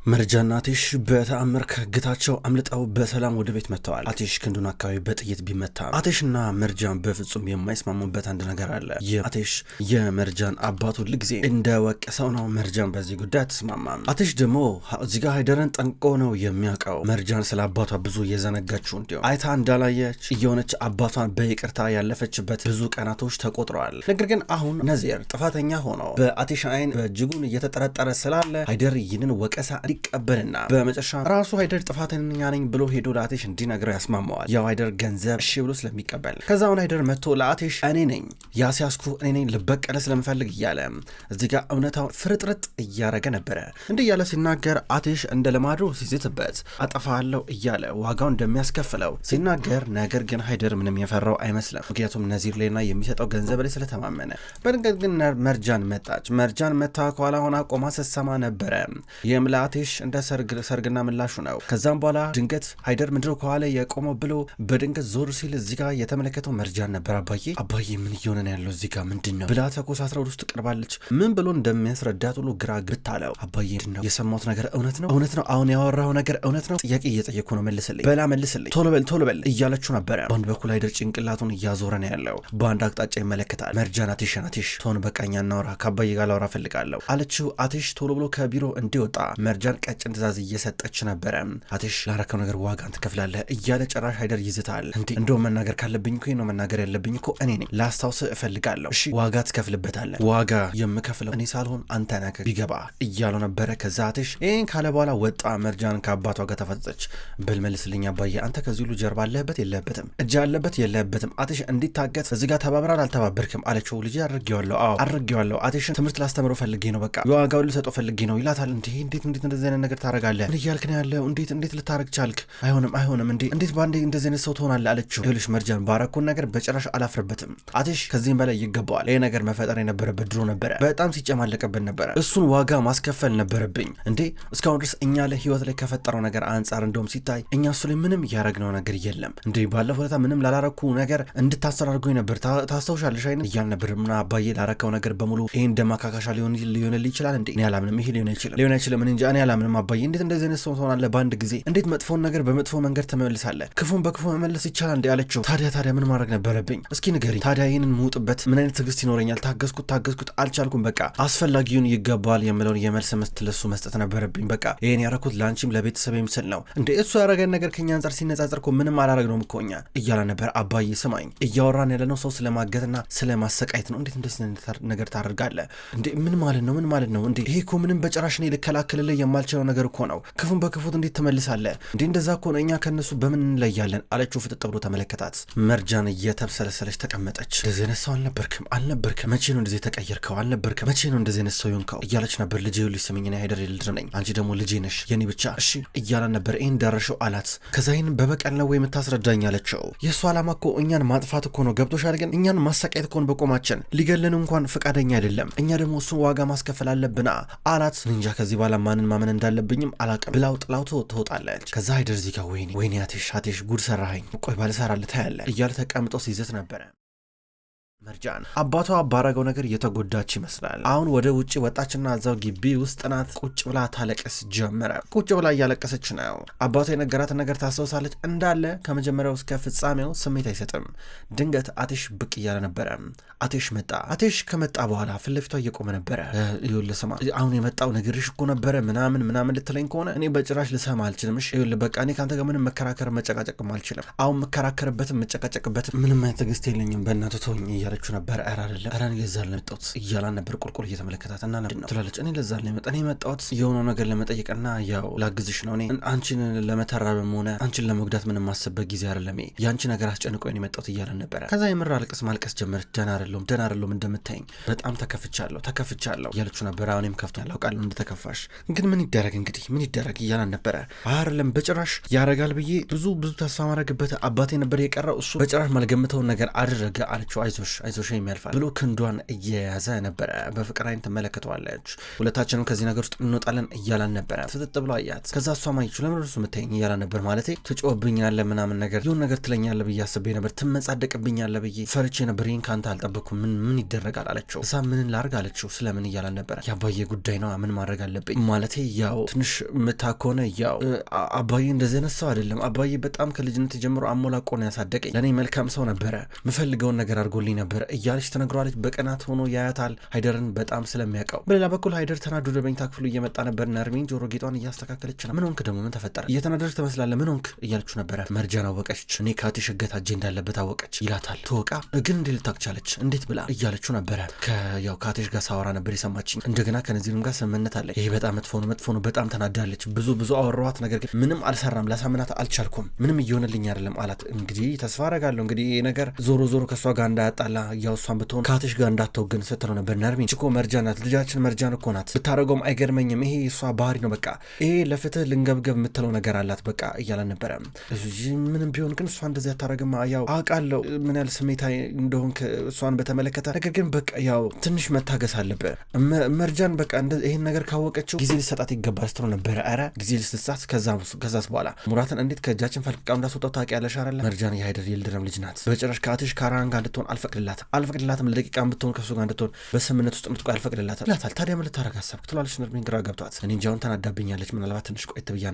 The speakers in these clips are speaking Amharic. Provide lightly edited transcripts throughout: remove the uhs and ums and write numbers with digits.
መርጃና አቴሽ በተአምር ከግታቸው አምልጠው በሰላም ወደ ቤት መጥተዋል። አቴሽ ክንዱን አካባቢ በጥይት ቢመታ አቴሽና መርጃን በፍጹም የማይስማሙበት አንድ ነገር አለ። አቴሽ የመርጃን አባቱ ሁልጊዜ እንደወቀሰው ነው። መርጃን በዚህ ጉዳይ አትስማማም። አቴሽ ደግሞ እዚህ ጋር ሃይደርን ጠንቅቆ ነው የሚያውቀው። መርጃን ስለ አባቷ ብዙ የዘነጋችው እንዲሁ አይታ እንዳላየች እየሆነች አባቷን በይቅርታ ያለፈችበት ብዙ ቀናቶች ተቆጥረዋል። ነገር ግን አሁን ነዚር ጥፋተኛ ሆኖ በአቴሽ አይን በእጅጉን እየተጠረጠረ ስላለ ሃይደር ይህንን ወቀሳ እንዲቀበልና በመጨረሻ ራሱ ሃይደር ጥፋተኛ ነኝ ብሎ ሄዶ ለአቴሽ እንዲነግረው ያስማማዋል። ያው ሃይደር ገንዘብ እሺ ብሎ ስለሚቀበል ከዛውን ሃይደር መጥቶ ለአቴሽ እኔ ነኝ ያስያዝኩ እኔ ነኝ ልበቀለ ስለምፈልግ እያለ እዚህ ጋር እውነታውን ፍርጥርጥ እያረገ ነበረ። እንዲህ እያለ ሲናገር አቴሽ እንደ ልማዱ ሲዝትበት አጠፋለሁ እያለ ዋጋው እንደሚያስከፍለው ሲናገር፣ ነገር ግን ሃይደር ምንም የፈራው አይመስልም። ምክንያቱም ነዚር ላይና የሚሰጠው ገንዘብ ላይ ስለተማመነ። በድንገት ግን መርጃን መጣች። መርጃን መታ ከኋላ ሆና ቆማ ስትሰማ ነበረ። ይህም ለአቴሽ እንደ ሰርግና ምላሹ ነው። ከዛም በኋላ ድንገት ሃይደር ምንድነው ከኋላ የቆመው ብሎ በድንገት ዞር ሲል እዚህ ጋር የተመለከተው መርጃን ነበር። አባዬ ምን እየሆነ ነው ያለው እዚህ ጋር ምንድን ነው ብላ ተኮሳትራ ወደ ውስጥ ቀርባለች። ምን ብሎ እንደሚያስረዳት ሁሉ ግራ ግብታለው። አባዬ ነው የሰማሁት ነገር እውነት ነው አሁን ያወራው ነገር እውነት ነው? ጥያቄ እየጠየኩ ነው፣ መልስልኝ፣ ቶሎ በል እያለችው ነበረ። በአንድ በኩል ሃይደር ጭንቅላቱን እያዞረ ነው ያለው፣ በአንድ አቅጣጫ ይመለከታል። መርጃን አቴሽ ቶን በቃኛ እናውራ፣ ከአባዬ ጋር ላውራ ፈልጋለሁ አለችው። አቴሽ ቶሎ ብሎ ከቢሮ እንዲወጣ መርጃን ቀጭን ትእዛዝ እየሰጠች ነበረ። አቴሽ ላረከው ነገር ዋጋን ትከፍላለህ እያለ ጨራሽ ሃይደር ይዝታል። እንደውም መናገር ካለብኝ እኮ ነው መናገር ያለብኝ እኮ እኔ ነኝ፣ ላስታውስ እፈልጋለሁ። እሺ ዋጋ ትከፍልበታለህ፣ ዋጋ የምከፍለው እኔ ሳልሆን አንተ ነህ ቢገባ እያለው ነበረ። ከዛ አቴሽ ይህን ካለ በኋላ ወጣ። መርጃን ከአባቷ ጋር ተፈጸች። በል መልስልኝ አባዬ፣ አንተ ከዚህ ሁሉ ጀርባ አለህበት የለህበትም? እጅ አለበት የለህበትም? አቴሽ እንዲታገት እዚህ ጋር ተባብራል አልተባበርክም አለችው። ልጅ አድርጌዋለሁ አቴሽን ትምህርት ላስተምረው ፈልጌ ነው፣ በቃ የዋጋውን ልሰጠው ፈልጌ ነው ይላታል። እንዴት እንደዚህ አይነት ነገር ታረጋለህ? ምን እያልክ ነው ያለው? እንዴት ልታረግ ቻልክ? አይሆንም እንዴት ባንዴ እንደዚህ አይነት ሰው ትሆናለህ አለችው። ይኸውልሽ መርጃን ባረኩን ነገር በጭራሽ አላፍርበትም። አቴሽ ከዚህም በላይ ይገባዋል። ይሄ ነገር መፈጠር የነበረበት ድሮ ነበረ። በጣም ሲጨማለቅብን ነበረ። እሱን ዋጋ ማስከፈል ነበረብኝ። እስካሁን ድረስ እኛ ለህይወት ላይ ከፈጠረው ነገር አንጻር እንደውም ሲታይ እኛ እሱ ላይ ምንም ያረግነው ነገር የለም። ባለፈው ለታ ምንም ላላረኩ ነገር እንድታሰር አድርጎኝ ነበር ታስታውሻለሽ አይነት እያል ነበር። ምን አባዬ ላረከው ነገር በሙሉ ይሄ እንደማካካሻ ሊሆንልህ ይችላል እንዴ? እኔ አላምንም። ይሄ ሊሆን አይችልም እንጂ እኔ አላምንም አባዬ። እንዴት እንደዚህ አይነት ሰው ትሆናለህ? በአንድ ጊዜ እንዴት መጥፎን ነገር በመጥፎ መንገድ ትመልሳለህ? ክፉን በክፉ መመለስ ይቻላል እንዴ አለችው። ታዲያ ምን ማድረግ ነበረብኝ? እስኪ ንገሪኝ። ታዲያ ይህንን ሙጥበት ምን አይነት ትዕግስት ይኖረኛል? ታገዝኩት አልቻልኩም። በቃ አስፈላጊውን ይገባል የምለውን የመልስ መስት ለሱ መስጠት ነበረብኝ። በቃ ይሄን ያረኩት ለአንቺም ለቤተሰብ ምስል ነው እንዴ? እሱ ያረገን ነገር ከኛ አንጻር ሲነጻጸር እኮ ምንም አላረግነውም እኮ እኛ እያለ ነበር። አባዬ ስማኝ፣ እያወራን ያለነው ሰው ስለማገትና ስለማሰቃየት ነው። እንዴት እንደዚህ ነገር ታደርጋለህ እንዴ? ምን ማለት ነው እንዴ? ይሄ እኮ ምንም በጭራሽ እኔ ልከላከልልህ የማልችለው ነገር እኮ ነው። ክፉን በክፉት እንዴት ትመልሳለህ እንዴ? እንደዛ እኮ ነው። እኛ ከነሱ በምን እንለያለን አለችው። ፍጥጥ ብሎ ተመለከታት። መርጃን እየተብሰለሰለች ተቀመጠች። እንደዚህ አይነት ሰው አልነበርክም። መቼ ነው እንደዚህ ተቀየርከው? አልነበርክም። መቼ ነው እንደዚህ አይነት ሰው ሆንከው? እያለች ነበር። ልጄ ሁሉ ስምኝና ሃይደር ልጅ ነኝ፣ አንቺ ደግሞ ልጄ ነሽ የኔ ብቻ እሺ እያላን ነበር። ይህን ደረሸው አላት። ከዛ ይህን በበቀል ነው ወይ የምታስረዳኝ አለችው። የእሱ ዓላማ እኮ እኛን ማጥፋት እኮ ነው፣ ገብቶሻል? ግን እኛን ማሰቃየት እኮ ነው በቆማችን፣ ሊገለን እንኳን ፈቃደኛ አይደለም። እኛ ደግሞ እሱን ዋጋ ማስከፈል አለብን አላት። እንጃ ከዚህ በኋላ ማንን ማመን እንዳለብኝም አላቅም ብላው ጥላው ትወጣለች። ከዛ ሃይደር እዚህ ጋር ወይኔ አቴሽ ጉድ ሰራኸኝ፣ ቆይ ባልሰራልህ ታያለህ እያለ ተቀምጦ ሲይዘት ነበረ። መርጃን አባቷ ባረገው ነገር እየተጎዳች ይመስላል። አሁን ወደ ውጭ ወጣችና እዛው ግቢ ውስጥ ናት። ቁጭ ብላ ታለቅስ ጀመረ። ቁጭ ብላ እያለቀሰች ነው። አባቷ የነገራትን ነገር ታስታውሳለች እንዳለ ከመጀመሪያው እስከ ፍጻሜው ስሜት አይሰጥም። ድንገት አቴሽ ብቅ እያለ ነበረ። አቴሽ መጣ። አቴሽ ከመጣ በኋላ ፊት ለፊቷ እየቆመ ነበረ። ይኸውልህ ስማ፣ አሁን የመጣው ነገርሽ እኮ ነበረ ምናምን ልትለኝ ከሆነ እኔ በጭራሽ ልሰማ አልችልም። እሺ ይኸውልህ በቃ እኔ ከአንተ ጋር ምንም መከራከር መጨቃጨቅም አልችልም። አሁን መከራከርበትም መጨቃጨቅበትም ምንም አይነት ትዕግስት የለኝም። በእናትህ ተወኝ እያለችው ነበር። ኧረ እኔ ለዛ ለመጣሁት እያላን ነበር። ቁልቁል እየተመለከታት እና ነው ትላለች። እኔ ለዛ ለመጣሁት የሆነው ነገር ለመጠየቅና ያው ላግዝሽ ነው። እኔ አንቺን ለመተራበም ሆነ አንቺን ለመጉዳት ምንም ማሰበት ጊዜ አይደለም። የአንቺ ነገር አስጨንቆኝ ነው የመጣሁት እያላን ነበረ። ከዛ የምር ማልቀስ ጀመረች። ደህና አይደለሁም እንደምታይኝ በጣም ተከፍቻለሁ እያለችው ነበር። እኔም ከፍቶኛል አውቃለሁ እንደተከፋሽ፣ ግን ምን ይደረግ እያላን ነበረ። አይደለም በጭራሽ ያረጋል ብዬ ብዙ ተስፋ ማድረግበት አባቴ ነበር የቀረው፣ እሱ በጭራሽ ማልገምተውን ነገር አደረገ አለችው። አይዞሽ አይዞሽ የሚያልፋል ብሎ ክንዷን እየያዘ ነበረ። በፍቅር አይን ትመለከተዋለች። ሁለታችንም ከዚህ ነገር ውስጥ እንወጣለን እያላን ነበረ። ፍጥጥ ብሎ አያት። ከዛ እሷ ማይችው ለምን እርሱ ምታየኝ እያላን ነበር። ማለቴ ትጮህብኛለህ ምናምን ነገር የሆነ ነገር ትለኛለህ ብዬ አስቤ ነበር፣ ትመጻደቅብኛለህ ብዬ ፈርቼ ነበር። ይህን ከአንተ አልጠበኩም። ምን ይደረጋል አለችው። እዛ ምን ላርግ አለችው። ስለምን እያላን ነበረ። የአባዬ ጉዳይ ነው፣ ምን ማድረግ አለብኝ ማለቴ ያው ትንሽ ምታ ከሆነ ያው አባዬ እንደዚህ አይነት ሰው አይደለም። አባዬ በጣም ከልጅነት ጀምሮ አሞላቆ ነው ያሳደገኝ። ለእኔ መልካም ሰው ነበረ፣ ምፈልገውን ነገር አድርጎልኝ ነበር እያለች ትነግረዋለች። በቀናት ሆኖ ያያታል ሃይደርን በጣም ስለሚያውቀው። በሌላ በኩል ሃይደር ተናዶ ወደ መኝታ ክፍሉ እየመጣ ነበር። ነርሚን ጆሮ ጌጧን እያስተካከለች ነው። ምን ሆንክ ደግሞ ምን ተፈጠረ? እየተናደድክ ትመስላለህ፣ ምን ሆንክ እያለችው ነበረ። መርጃን አወቀች። እኔ ከአቴሽ እገታ እጄ እንዳለበት አወቀች ይላታል። ተወቃ ግን እንዴት ልታክቻለች እንዴት ብላ እያለችው ነበረ። ያው ከአቴሽ ጋር ሳወራ ነበር የሰማችኝ። እንደገና ከነዚህም ጋር ስምምነት አለ። ይሄ በጣም መጥፎ ነው። በጣም ተናዳለች። ብዙ አወራኋት፣ ነገር ግን ምንም አልሰራም፣ ላሳምናት አልቻልኩም። ምንም እየሆነልኝ አይደለም አላት። እንግዲህ ተስፋ አደርጋለሁ እንግዲህ ይሄ ነገር ዞሮ ከእሷ ጋር እንዳያጣላ ያው እሷን ብትሆን ከአቴሽ ጋር እንዳትወግን ስትለው ነበር። ነርሚን ችኮ መርጃን ናት፣ ልጃችን መርጃን እኮ ናት። ብታደረገውም አይገርመኝም። ይሄ እሷ ባህሪ ነው። በቃ ይሄ ለፍትህ ልንገብገብ የምትለው ነገር አላት በቃ እያለን ነበረ። ምንም ቢሆን ግን እሷ እንደዚህ አታረግማ። ያው አውቃለሁ ምን ያህል ስሜታዊ እንደሆንክ እሷን በተመለከተ፣ ነገር ግን በቃ ያው ትንሽ መታገስ አለብህ። መርጃን በቃ ይሄን ነገር ካወቀችው ጊዜ ሊሰጣት ይገባል ስትለው ነበረ። ኧረ ጊዜ ልስጣት፣ ከዛስ በኋላ ሙራትን እንዴት ከእጃችን ፈልቅቃው እንዳስወጣው ታውቂያለሽ አይደለ? መርጃን የሃይደር የልድረም ልጅ ናት። በጭራሽ ከአቴሽ ካራን ጋር እንድትሆን አልፈቅድላትም። ለደቂቃም ብትሆን ከሱ ጋር እንድትሆን በስምምነት ውስጥ እንድትቆይ አልፈቅድላትም ይላታል። ታዲያ ምን ልታረግ አሰብክ ትላለች ነርሚን ግራ ገብቷት። እኔ እንጃ አሁን ተናዳብኛለች፣ ምናልባት ትንሽ ቆየት ብዬ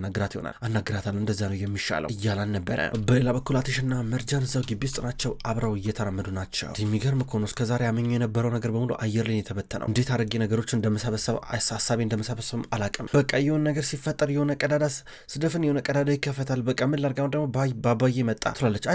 አናግራታለሁ፣ እንደዛ ነው የሚሻለው እያላን ነበረ። በሌላ በኩል አቴሽና መርጃን እዛው ግቢ ውስጥ ናቸው፣ አብረው እየተራመዱ ናቸው። የሚገርም እኮ ነው። እስከዛሬ አመኘ የነበረው ነገር በሙሉ አየር ላይ የተበተነው። እንዴት አድርጌ ነገሮችን እንደመሰበሰብ ሀሳቤ እንደመሰበሰብ አላቅም። በቃ የሆነ ነገር ሲፈጠር የሆነ ቀዳዳ ስደፍን የሆነ ቀዳዳ ይከፈታል። በቃ ምን ላርጋው ደግሞ ባባዬ መጣ ትላለች።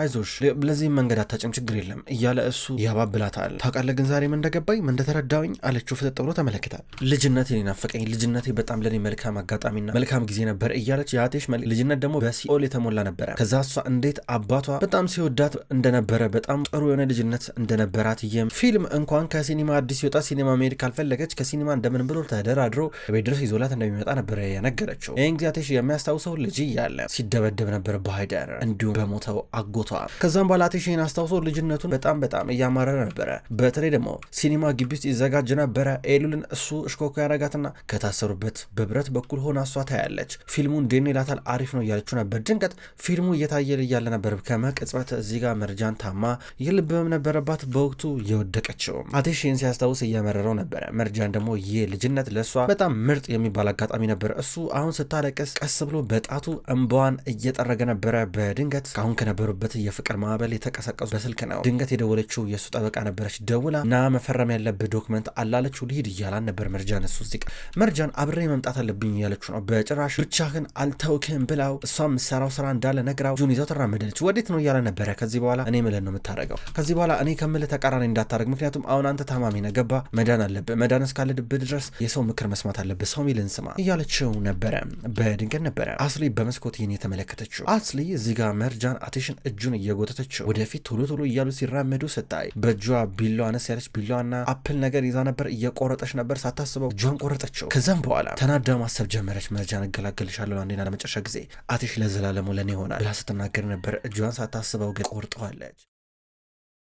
አይዞሽ ለዚህም መንገድ አታጭም ችግር የለም እያለ እሱ ያባብላታል። ታውቃለህ ግን ዛሬ ምን እንደገባኝ ምን እንደተረዳውኝ አለችው። ፍጥጥ ብሎ ተመለከታል። ልጅነቴ ናፈቀኝ። ልጅነቴ በጣም ለኔ መልካም አጋጣሚና መልካም ጊዜ ነበር እያለች የአቴሽ ልጅነት ደግሞ በሲኦል የተሞላ ነበረ። ከዛ እሷ እንዴት አባቷ በጣም ሲወዳት እንደነበረ በጣም ጥሩ የሆነ ልጅነት እንደነበራት ፊልም እንኳን ከሲኒማ አዲስ ሲወጣ ሲኒማ መሄድ ካልፈለገች ከሲኒማ እንደምን ብሎ ተደራድሮ ቤት ድረስ ይዞላት እንደሚመጣ ነበረ የነገረችው። ይህን ጊዜ አቴሽ የሚያስታውሰው ልጅ እያለ ሲደበደብ ነበር በሃይደር እንዲሁም በሞተው አጎቷ። ከዛም በኋላ አቴሽ ይህን አስታውሰው ልጅነቱን በጣም እያማረረ ነበረ። በተለይ ደግሞ ሲኒማ ግቢ ውስጥ ይዘጋጅ ነበረ። ኤሉልን እሱ እሽኮኮ ያረጋትና ከታሰሩበት በብረት በኩል ሆና እሷ ታያለች። ፊልሙ እንዴት ነው ይላታል። አሪፍ ነው እያለችው ነበር። ድንገት ፊልሙ እየታየ እያለ ነበር ከመቅጽበት እዚህ ጋር መርጃን ታማ የልብ ህመም ነበረባት በወቅቱ የወደቀችው። አቴሽ ይህን ሲያስታውስ እየመረረው ነበረ። መርጃን ደግሞ ይህ ልጅነት ለእሷ በጣም ምርጥ የሚባል አጋጣሚ ነበር። እሱ አሁን ስታለቅስ ቀስ ብሎ በጣቱ እንባዋን እየጠረገ ነበረ። በድንገት አሁን ከነበሩበት የፍቅር ማዕበል የተቀሰቀሱ በስልክ ነው። ድንገት የደወለችው የእሱ ጠበቃ ነበረች። ደውላ ና መፈረም ያለብህ ዶክመንት አላለችው። ልሂድ እያላን ነበር መርጃን። እሱ እዚህ መርጃን አብሬ መምጣት አለብኝ እያለችው ነው። በጭራሽ ብቻህን አልተውክም ብላው እሷም ሰራው ስራ እንዳለ ነግራው ጁን ይዘው ተራመደች። ወዴት ነው እያለ ነበረ። ከዚህ በኋላ እኔ ምልህ ነው የምታደርገው። ከዚህ በኋላ እኔ ከምልህ ተቃራኒ እንዳታደርግ፣ ምክንያቱም አሁን አንተ ታማሚ ነህ፣ ገባ? መዳን አለብህ። መዳን እስካለድብህ ድረስ የሰው ምክር መስማት አለብህ፣ ሰው ሚልን ስማ እያለችው ነበረ። በድንገት ነበረ አስሊ በመስኮት ይህን የተመለከተችው። አስሊ እዚህ ጋር መርጃን አቴሽን እጁን እየጎተተችው ወደፊት ቶሎ እያሉ ሲራመዱ ስታይ በእጇ ቢላዋ አነስ ያለች ቢላዋና አፕል ነገር ይዛ ነበር። እየቆረጠች ነበር። ሳታስበው እጇን ቆረጠችው። ከዛም በኋላ ተናዳ ማሰብ ጀመረች። መርጃን እገላገልሻለሁ አንዴና ለመጨረሻ ጊዜ አቴሽ ለዘላለሙ ለኔ ይሆናል ብላ ስትናገር ነበር። እጇን ሳታስበው ግን ቆርጠዋለች።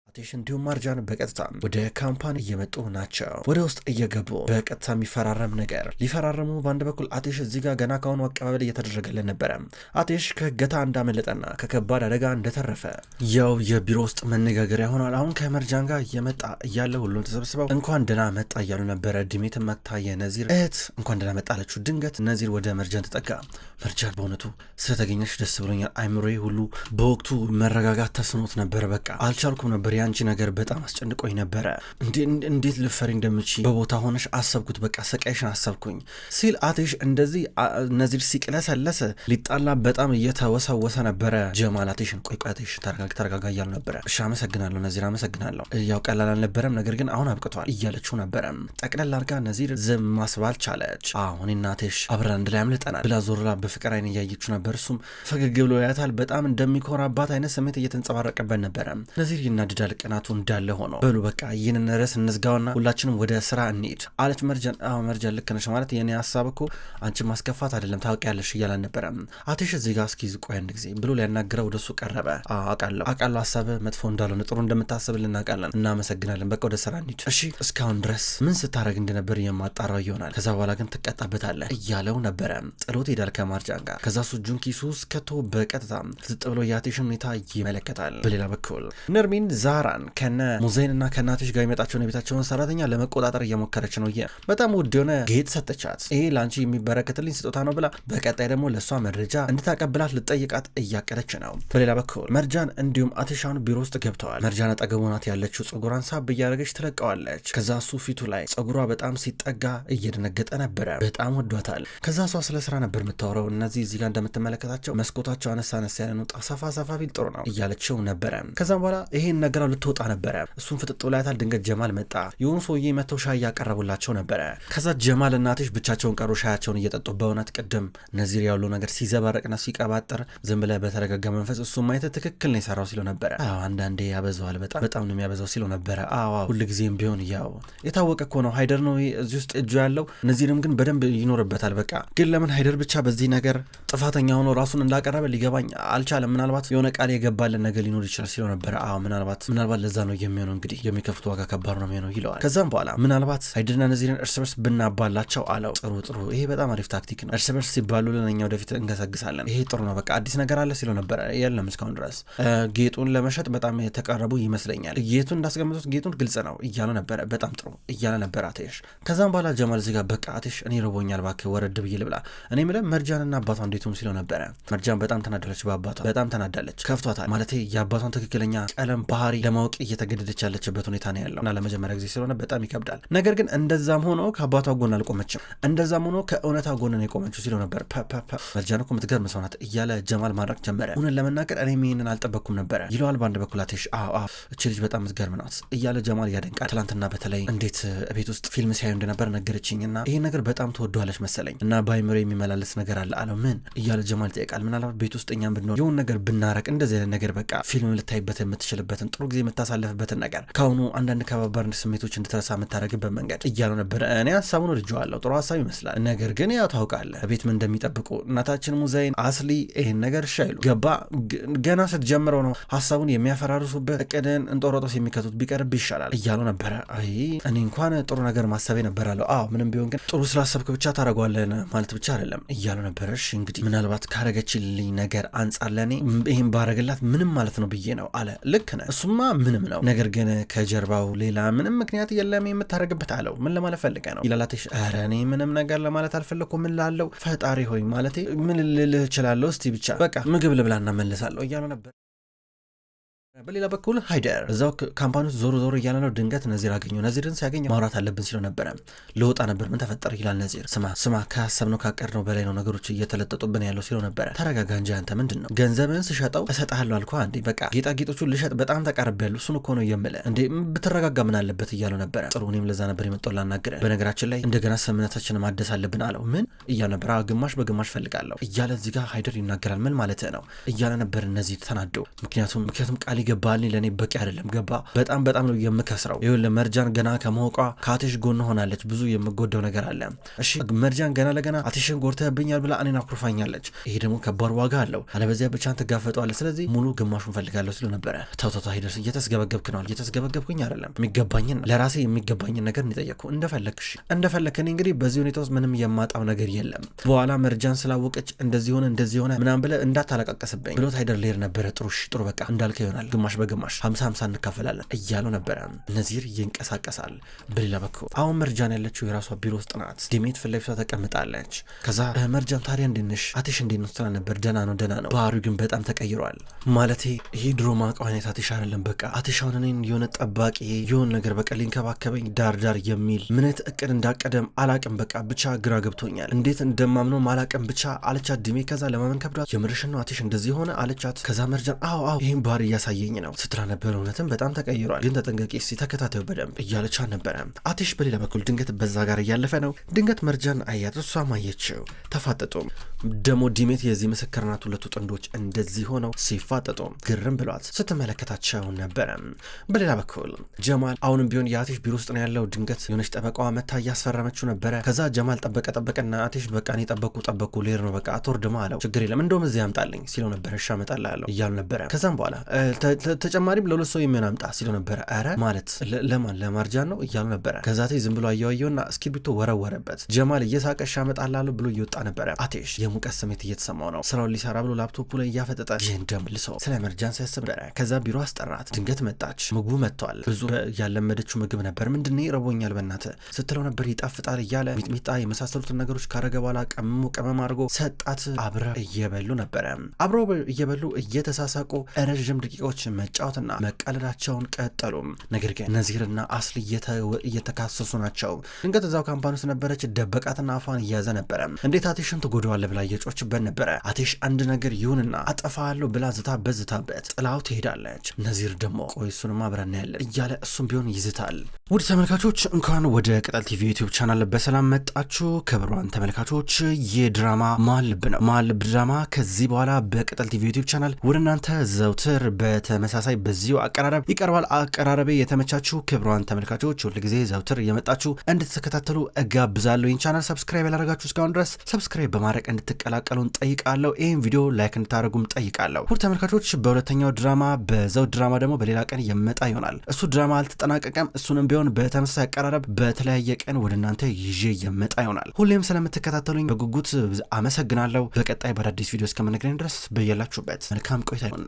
አቴሽ እንዲሁም መርጃን በቀጥታ ወደ ካምፓኒ እየመጡ ናቸው። ወደ ውስጥ እየገቡ በቀጥታ የሚፈራረም ነገር ሊፈራረሙ። በአንድ በኩል አቴሽ እዚህ ጋር ገና ካሁኑ አቀባበል እየተደረገለን ነበረ። አቴሽ ከእገታ እንዳመለጠና ከከባድ አደጋ እንደተረፈ ያው የቢሮ ውስጥ መነጋገሪያ ሆኗል። አሁን ከመርጃን ጋር እየመጣ እያለ ሁሉም ተሰብስበው እንኳን ደህና መጣ እያሉ ነበረ። ድሜት መታ የነዚር እህት እንኳን ደህና መጣ አለችው። ድንገት ነዚር ወደ መርጃን ተጠጋ። መርጃን በእውነቱ ስለተገኘች ደስ ብሎኛል። አይምሮዬ ሁሉ በወቅቱ መረጋጋት ተስኖት ነበር። በቃ አልቻልኩም ነበር። ያንቺ ነገር በጣም አስጨንቆኝ ነበረ። እንዴት ልፈሪ እንደምቺ በቦታ ሆነሽ አሰብኩት። በቃ ሰቃይሽን አሰብኩኝ ሲል አቴሽ እንደዚህ ነዚር ሲቅለሰለስ ሊጣላ በጣም እየተወሰወሰ ነበረ። ጀማል አቴሽን ቆይ አቴሽ ተረጋጋ እያሉ ነበረ። እሺ አመሰግናለሁ ነዚር አመሰግናለሁ፣ ያው ቀላል አልነበረም ነገር ግን አሁን አብቅቷል እያለችው ነበረ። ጠቅለል አድርጋ ነዚር ዝም ማስባል ቻለች። አሁን እና አቴሽ አብረን አንድ ላይ አምልጠናል ብላ ዞርላ በፍቅር አይን እያየችው ነበር። እሱም ፈገግ ብሎ ያታል። በጣም እንደሚኮራባት አይነት ስሜት እየተንጸባረቀበት ነበረ። ነዚር ይናድዳል ይናደዳል ቅናቱ እንዳለ ሆኖ። በሉ በቃ ይህንን ርዕስ እንዝጋውና ሁላችንም ወደ ስራ እንሂድ አለች መርጃን። መርጃን ልክ ነሽ ማለት የኔ ሀሳብ እኮ አንቺ ማስከፋት አይደለም ታውቂያለሽ እያለ አልነበረም። አትሽ እዚህ ጋር እስኪ ቆይ አንድ ጊዜ ብሎ ሊያናግረው ወደሱ ቀረበ። አውቃለሁ ሀሳብ መጥፎ እንዳልሆነ ጥሩ እንደምታስብል እናውቃለን፣ እናመሰግናለን፣ በቃ ወደ ስራ እንሂድ። እሺ እስካሁን ድረስ ምን ስታደርግ እንደነበር የማጣራው ይሆናል፣ ከዛ በኋላ ግን ትቀጣበታለህ እያለው ነበረ። ጥሎት ሄዳል ከማርጃን ጋር። ከዛ እሱ እጁን ኪሱ ውስጥ ከቶ በቀጥታ ፍጥጥ ብሎ የአቴሽን ሁኔታ ይመለከታል። በሌላ በኩል ነርሚን ዛራን ከነ ሙዜን እና ከናቴሽ ጋር የመጣቸውን የቤታቸውን ሰራተኛ ለመቆጣጠር እየሞከረች ነው። በጣም ውድ የሆነ ጌጥ ሰጠቻት። ይሄ ለአንቺ የሚበረከትልኝ ስጦታ ነው ብላ በቀጣይ ደግሞ ለእሷ መረጃ እንድታቀብላት ልጠይቃት እያቀደች ነው። በሌላ በኩል መርጃን እንዲሁም አቴሻን ቢሮ ውስጥ ገብተዋል። መርጃን አጠገቡ ናት ያለችው። ጸጉሯን ሳብ እያደረገች ትለቀዋለች። ከዛ እሱ ፊቱ ላይ ጸጉሯ በጣም ሲጠጋ እየደነገጠ ነበረ። በጣም ወዷታል። ከዛ እሷ ስለ ስራ ነበር የምታወራው። እነዚህ እዚህ ጋር እንደምትመለከታቸው መስኮታቸው አነሳ አነሳ ያለ ነው፣ ሰፋ ሰፋ ቢል ጥሩ ነው እያለችው ነበረ። ከዛም በኋላ ይሄን ነገር ልትወጣ ነበረ። እሱን ፍጥጥ ብላታል። ድንገት ጀማል መጣ። የሆኑ ሰውዬ መተው ሻይ እያቀረቡላቸው ነበረ። ከዛ ጀማል እና አቴሽ ብቻቸውን ቀሩ ሻያቸውን እየጠጡ። በእውነት ቅድም ነዚር ያለው ነገር ሲዘባረቅና ሲቀባጠር ዝም ብለህ በተረጋጋ መንፈስ እሱ ማየት ትክክል ነው የሰራው ሲለው ነበረ። አንዳንዴ ያበዛዋል፣ በጣም ነው የሚያበዛው ሲለው ነበረ። ሁልጊዜም ቢሆን ያው የታወቀ እኮ ነው ሃይደር ነው እዚህ ውስጥ እጁ ያለው። ነዚርም ግን በደንብ ይኖርበታል። በቃ ግን ለምን ሃይደር ብቻ በዚህ ነገር ጥፋተኛ ሆኖ ራሱን እንዳቀረበ ሊገባኝ አልቻለም። ምናልባት የሆነ ቃል የገባልን ነገር ሊኖር ይችላል ሲለው ነበረ። ምናልባት ለዛ ነው የሚሆነው። እንግዲህ የሚከፍቱ ዋጋ ከባድ ነው የሚሆነው ይለዋል። ከዛም በኋላ ምናልባት ሃይደርና ነዚርን እርስ በርስ ብናባላቸው አለው። ጥሩ ይሄ በጣም አሪፍ ታክቲክ ነው። እርስ በርስ ሲባሉ ለኛ ወደፊት እንገሰግሳለን። ይሄ ጥሩ ነው። በቃ አዲስ ነገር አለ ሲለው ነበረ። የለም እስካሁን ድረስ ጌጡን ለመሸጥ በጣም የተቃረቡ ይመስለኛል። ጌጡን እንዳስቀምጡት ጌጡን ግልጽ ነው እያለ ነበረ። በጣም ጥሩ እያለ ነበረ አቴሽ። ከዛም በኋላ ጀማል እዚህ ጋር በቃ አቴሽ እኔ ርቦኛል እባክህ ወረድ ብዬ ልብላ። እኔ የምልህ መርጃንና አባቷ እንዴቱም ሲለው ነበረ። መርጃን በጣም ተናደለች። በአባቷ በጣም ተናዳለች። ከፍቷታል። ማለት የአባቷን ትክክለኛ ቀለም ባህሪ ለማወቅ እየተገደደች ያለችበት ሁኔታ ነው ያለው እና ለመጀመሪያ ጊዜ ስለሆነ በጣም ይከብዳል። ነገር ግን እንደዛም ሆኖ ከአባቷ ጎን አልቆመችም። እንደዛም ሆኖ ከእውነታ ጎን ነው የቆመችው ሲለው ነበር። መርጃን እኮ የምትገርም ሰው ናት እያለ ጀማል ማድረግ ጀመረ። እውነት ለመናገር እኔም ይሄንን አልጠበቅኩም ነበረ ይለዋል። በአንድ በኩል አቴሽ እቺ ልጅ በጣም የምትገርም ናት እያለ ጀማል ያደንቃል። ትላንትና በተለይ እንዴት ቤት ውስጥ ፊልም ሲያዩ እንደነበር ነገረችኝና ይሄ ነገር በጣም ተወዷለች መሰለኝ እና በአይምሮ የሚመላለስ ነገር አለ አለው። ምን እያለ ጀማል ይጠይቃል። ምናልባት ቤት ውስጥ እኛም ብንሆን የሆነ ነገር ብናረቅ እንደዚህ አይነት ነገር በቃ ፊልም ልታይበት የምትችልበትን ጥሩ ጊዜ የምታሳልፍበትን ነገር ከአሁኑ አንዳንድ ከባባር ስሜቶች እንድትረሳ የምታደርግበት መንገድ እያለው ነበር። እኔ ሀሳቡን ወድጄዋለሁ። ጥሩ ሀሳብ ይመስላል። ነገር ግን ያው ታውቃለህ ቤት ምን እንደሚጠብቁ እናታችን ሙዛይን አስሊ ይሄን ነገር ሻይሉ ገባ ገና ስትጀምረው ነው ሀሳቡን የሚያፈራርሱበት እቅድን እንጦሮጦስ የሚከቱት ቢቀርብ ይሻላል እያለው ነበረ። እኔ እንኳን ጥሩ ነገር ማሰቤ ነበራለሁ። ምንም ቢሆን ግን ጥሩ ስላሰብክ ብቻ ታደርገዋለህ ማለት ብቻ አይደለም እያለ ነበረሽ። እንግዲህ ምናልባት ካረገችልኝ ነገር አንጻር ለእኔ ይህን ባረግላት ምንም ማለት ነው ብዬ ነው አለ። ልክ ነህ፣ እሱማ ምንም ነው። ነገር ግን ከጀርባው ሌላ ምንም ምክንያት የለም የምታደርግበት አለው። ምን ለማለት ፈልገ ነው ይላላትሽ። ኧረ እኔ ምንም ነገር ለማለት አልፈለግኩ። ምን ላለው ፈጣሪ ሆይ ማለቴ ምን ልልህ እችላለሁ። እስቲ ብቻ በቃ ምግብ ልብላና መለሳለሁ እያሉ ነበር። በሌላ በኩል ሃይደር እዛው ካምፓኒ ውስጥ ዞሮ እያለ ነው። ድንገት ነዚር አገኘው። ነዚርን ሲያገኘው ማውራት አለብን ሲለው ነበረ። ልወጣ ነበር ምን ተፈጠረ ይላል ነዚር። ስማ ካሰብነው ካቀድነው በላይ ነው ነገሮች እየተለጠጡብን ያለው ሲለው ነበረ። ተረጋጋ እንጂ አንተ ምንድን ነው ገንዘብን ስሸጠው እሰጥሃለሁ አልኩ አንዴ በቃ ጌጣጌጦቹን ልሸጥ በጣም ተቃርቤያለሁ እሱን እኮ ነው የምልህ እንዴ ብትረጋጋ ምን አለበት እያለው ነበረ። ጥሩ እኔም ለዛ ነበር የመጣው ላናግረህ። በነገራችን ላይ እንደገና ስምምነታችንን ማደስ አለብን አለው። ምን እያለ ነበር። ግማሽ በግማሽ ፈልጋለሁ እያለ እዚህ ጋር ሃይደር ይናገራል። ምን ማለት ነው እያለ ነበር ነዚር ተናዶ። ምክንያቱም ቃል ይገባል ለኔ በቂ አይደለም ገባ በጣም ነው የምከስረው። ይኸውልህ መርጃን ገና ከመውቋ ከአቴሽ ጎን ሆናለች። ብዙ የምጎዳው ነገር አለ። እሺ መርጃን ገና ለገና አቴሽን ጎርተህብኛል ብላ እኔን አኩርፋኛለች። ይሄ ደግሞ ከባድ ዋጋ አለው። አለበዚያ ብቻን ትጋፈጠዋለህ። ስለዚህ ሙሉ ግማሹን ፈልጋለሁ ሲሉ ነበረ። ተው ሂደርስ እየተስገበገብክ ነው። እየተስገበገብኩኝ አይደለም የሚገባኝን ለራሴ የሚገባኝን ነገር እንጠየቅኩ እንደፈለክ እኔ እንግዲህ በዚህ ሁኔታ ውስጥ ምንም የማጣው ነገር የለም። በኋላ መርጃን ስላወቀች እንደዚህ ሆነ ምናምን ብለህ እንዳታለቃቀስብኝ ብሎት ሃይደር ሌር ነበረ። ጥሩ በቃ እንዳልከ ይሆናል ግማሽ በግማሽ 50-50 እንካፈላለን እያለው ነበረ። ነዚር ይንቀሳቀሳል። በሌላ በኩል አሁን መርጃን ያለችው የራሷ ቢሮ ውስጥ ናት። ዲሜት ፊት ለፊቷ ተቀምጣለች። ከዛ መርጃን ታዲያ እንዴት ነሽ አቴሽ እንዴት ነው ስትላት ነበር። ደህና ነው ባህሪው ግን በጣም ተቀይሯል። ማለቴ ይሄ ድሮ ማውቀው አይነት አቴሽ አይደለም። በቃ አቴሻውን እኔን የሆነ ጠባቂ የሆነ ነገር በቃ ሊንከባከበኝ ዳር የሚል ምነት እቅድ እንዳቀደም አላቅም። በቃ ብቻ ግራ ገብቶኛል። እንዴት እንደማምነው አላቅም ብቻ አለቻት ዲሜ። ከዛ ለማመን ከብዷት የምርሽን ነው አቴሽ እንደዚህ ሆነ አለቻት። ከዛ መርጃን አዎ ይሄን ባህሪ እያሳየ እያየኝ ነው ስትላ ነበር። እውነትም በጣም ተቀይሯል፣ ግን ተጠንቀቂ እስቲ ተከታታዩ በደንብ እያለቻ ነበረ። አቴሽ በሌላ በኩል ድንገት በዛ ጋር እያለፈ ነው። ድንገት መርጃን አያት፣ እሷም አየችው። ተፋጠጡ። ደሞ ዲሜት የዚህ ምስክር ናት። ሁለቱ ጥንዶች እንደዚህ ሆነው ሲፋጠጡ ግርም ብሏት ስትመለከታቸው ነበረ። በሌላ በኩል ጀማል አሁንም ቢሆን የአቴሽ ቢሮ ውስጥ ነው ያለው። ድንገት የሆነች ጠበቃዋ መታ እያስፈረመችው ነበረ። ከዛ ጀማል ጠበቀና አቴሽ በቃ እኔ ጠበቅኩ ሌር ነው በቃ አትወርድማ አለው። ችግር የለም እንደውም እዚህ አምጣልኝ ሲለው ነበረ። እሺ አመጣልሃለሁ እያሉ ነበረ። ከዛም በኋላ ተጨማሪም ለሁለት ሰው የሚሆን አምጣ ሲለው ነበረ። ኧረ ማለት ለማን ለማርጃን ነው እያሉ ነበረ። ከዛ አቴሽ ዝም ብሎ አየውና እስክሪብቶ ወረወረበት። ጀማል እየሳቀ እሺ አመጣልሃለሁ ብሎ እየወጣ ነበረ። አቴሽ የሙቀት ስሜት እየተሰማው ነው። ስራውን ሊሰራ ብሎ ላፕቶፑ ላይ እያፈጠጠ ይህን ደምልሶ ስለ መርጃን ሲያስብ ነበረ። ከዛ ቢሮ አስጠራት። ድንገት መጣች። ምግቡ መጥቷል። ብዙ ያለመደችው ምግብ ነበር። ምንድነው ይረቦኛል በእናትህ ስትለው ነበር። ይጣፍጣል እያለ ሚጥሚጣ የመሳሰሉትን ነገሮች ካረገ በኋላ ቀመም አድርጎ ሰጣት። አብረው እየበሉ ነበረ። አብረው እየበሉ እየተሳሳቁ ረዥም ደቂቃዎች መጫወትና መቀለዳቸውን ቀጠሉ። ነገር ግን ነዚርና አስሊ እየተካሰሱ ናቸው። ድንገት እዛው ካምፓኒ ውስጥ ነበረች። ደበቃትና አፏን እያዘ ነበረ። እንዴት አቴሽን ትጎዳዋለህ ብላ እየጮችበት ነበረ። አቴሽ አንድ ነገር ይሁንና አጠፋለሁ ብላ ዝታበት ጥላው ትሄዳለች። ነዚር ደግሞ ቆይ እሱንማ አብረን ያለን እያለ እሱም ቢሆን ይዝታል። ውድ ተመልካቾች እንኳን ወደ ቅጠል ቲቪ ዩቲዩብ ቻናል በሰላም መጣችሁ። ክቡራን ተመልካቾች የድራማ ማልብ ነው። ማልብ ድራማ ከዚህ በኋላ በቅጠል ቲቪ ዩቲዩብ ቻናል ወደ እናንተ ዘውትር በተመሳሳይ በዚሁ አቀራረብ ይቀርባል። አቀራረቤ የተመቻችሁ ክቡራን ተመልካቾች ሁልጊዜ ዘውትር እየመጣችሁ እንድትከታተሉ እጋብዛለሁ። ይህን ቻናል ሰብስክራይብ ያላደረጋችሁ እስካሁን ድረስ ሰብስክራይብ በማድረግ እንድትቀላቀሉን ጠይቃለሁ። ይህን ቪዲዮ ላይክ እንድታደርጉም ጠይቃለሁ። ውድ ተመልካቾች በሁለተኛው ድራማ በዘውድ ድራማ ደግሞ በሌላ ቀን የመጣ ይሆናል። እሱ ድራማ አልተጠናቀቀም። እሱንም ቢሆን በተመሳሳይ አቀራረብ በተለያየ ቀን ወደ እናንተ ይዤ የመጣ ይሆናል። ሁሌም ስለምትከታተሉኝ በጉጉት አመሰግናለሁ። በቀጣይ በአዳዲስ ቪዲዮ እስከምንገናኝ ድረስ በያላችሁበት መልካም ቆይታ ይሁን።